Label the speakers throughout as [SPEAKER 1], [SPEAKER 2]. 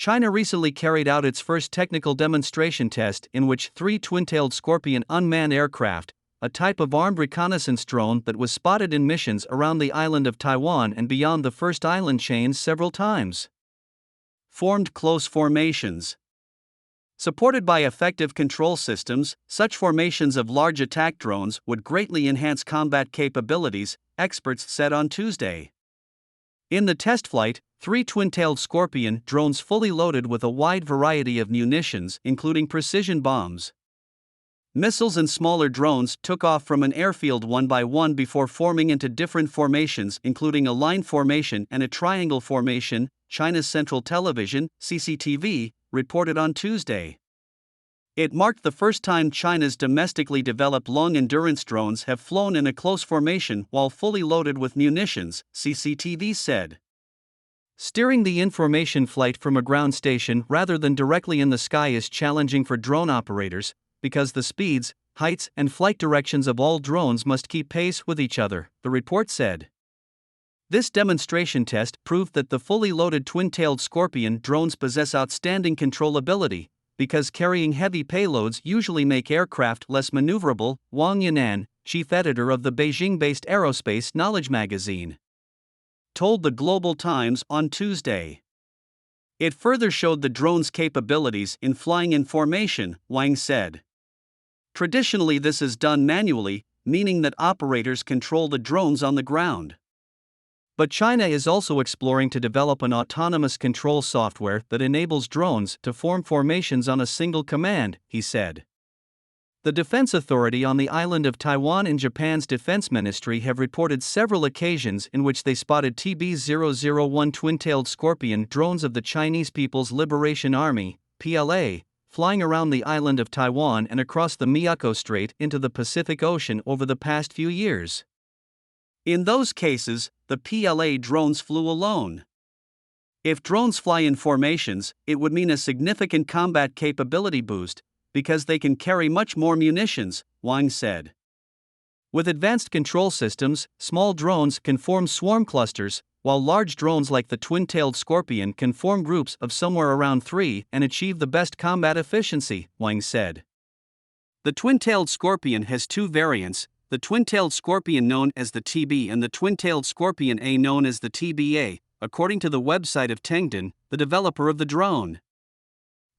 [SPEAKER 1] China recently carried out its first technical demonstration test in which 3 twin-tailed Scorpion unmanned aircraft, a type of armed reconnaissance drone that was spotted in missions around the island of Taiwan and beyond the first island chains several times, formed close formations. Supported by effective control systems, such formations of large attack drones would greatly enhance combat capabilities, experts said on Tuesday. In the test flight, 3 twin-tailed Scorpion drones fully loaded with a wide variety of munitions, including precision bombs, missiles and smaller drones, took off from an airfield one by one before forming into different formations, including a line formation and a triangle formation, China's Central Television, CCTV, reported on Tuesday. It marked the first time China's domestically developed long-endurance drones have flown in a close formation while fully loaded with munitions, CCTV said. Steering the information flight from a ground station rather than directly in the sky is challenging for drone operators, because the speeds, heights, and flight directions of all drones must keep pace with each other, the report said. This demonstration test proved that the fully loaded twin-tailed Scorpion drones possess outstanding controllability, because carrying heavy payloads usually make aircraft less maneuverable, Wang Yanan, chief editor of the Beijing-based aerospace knowledge magazine, told the Global Times on Tuesday. It further showed the drone's capabilities in flying in formation, Wang said. Traditionally, this is done manually, meaning that operators control the drones on the ground. But China is also exploring to develop an autonomous control software that enables drones to form formations on a single command, he said. The Defense Authority on the island of Taiwan and Japan's Defense Ministry have reported several occasions in which they spotted TB-001 twin-tailed Scorpion drones of the Chinese People's Liberation Army, PLA, flying around the island of Taiwan and across the Miyako Strait into the Pacific Ocean over the past few years. In those cases, the PLA drones flew alone. If drones fly in formations, it would mean a significant combat capability boost, because they can carry much more munitions, Wang said. With advanced control systems, small drones can form swarm clusters, while large drones like the twin-tailed Scorpion can form groups of somewhere around 3 and achieve the best combat efficiency, Wang said. The twin-tailed Scorpion has 2 variants, the twin-tailed Scorpion known as the TB and the twin-tailed Scorpion A known as the TBA, according to the website of Tengdan, the developer of the drone.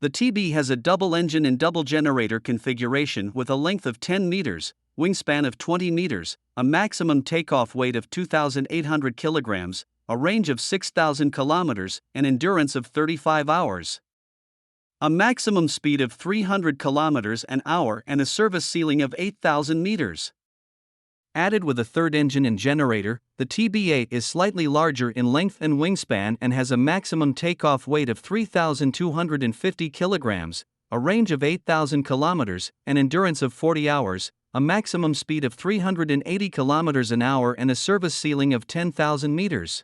[SPEAKER 1] The TB has a double-engine and double-generator configuration with a length of 10 meters, wingspan of 20 meters, a maximum takeoff weight of 2,800 kilograms, a range of 6,000 kilometers, and endurance of 35 hours. A maximum speed of 300 kilometers an hour and a service ceiling of 8,000 meters. Added with a third engine and generator, the TBA is slightly larger in length and wingspan and has a maximum takeoff weight of 3,250 kilograms, a range of 8,000 kilometers, and endurance of 40 hours, a maximum speed of 380 kilometers an hour and a service ceiling of 10,000 meters.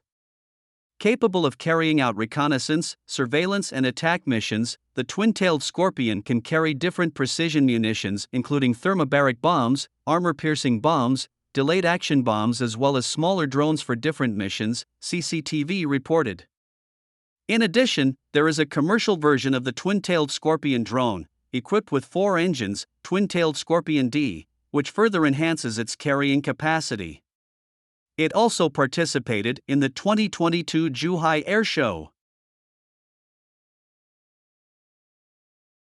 [SPEAKER 1] Capable of carrying out reconnaissance, surveillance and attack missions, the twin-tailed Scorpion can carry different precision munitions including thermobaric bombs, armor-piercing bombs, delayed action bombs as well as smaller drones for different missions, CCTV reported. In addition, there is a commercial version of the twin-tailed Scorpion drone, equipped with 4 engines, twin-tailed Scorpion D, which further enhances its carrying capacity. It also participated in the 2022 Zhuhai Air Show.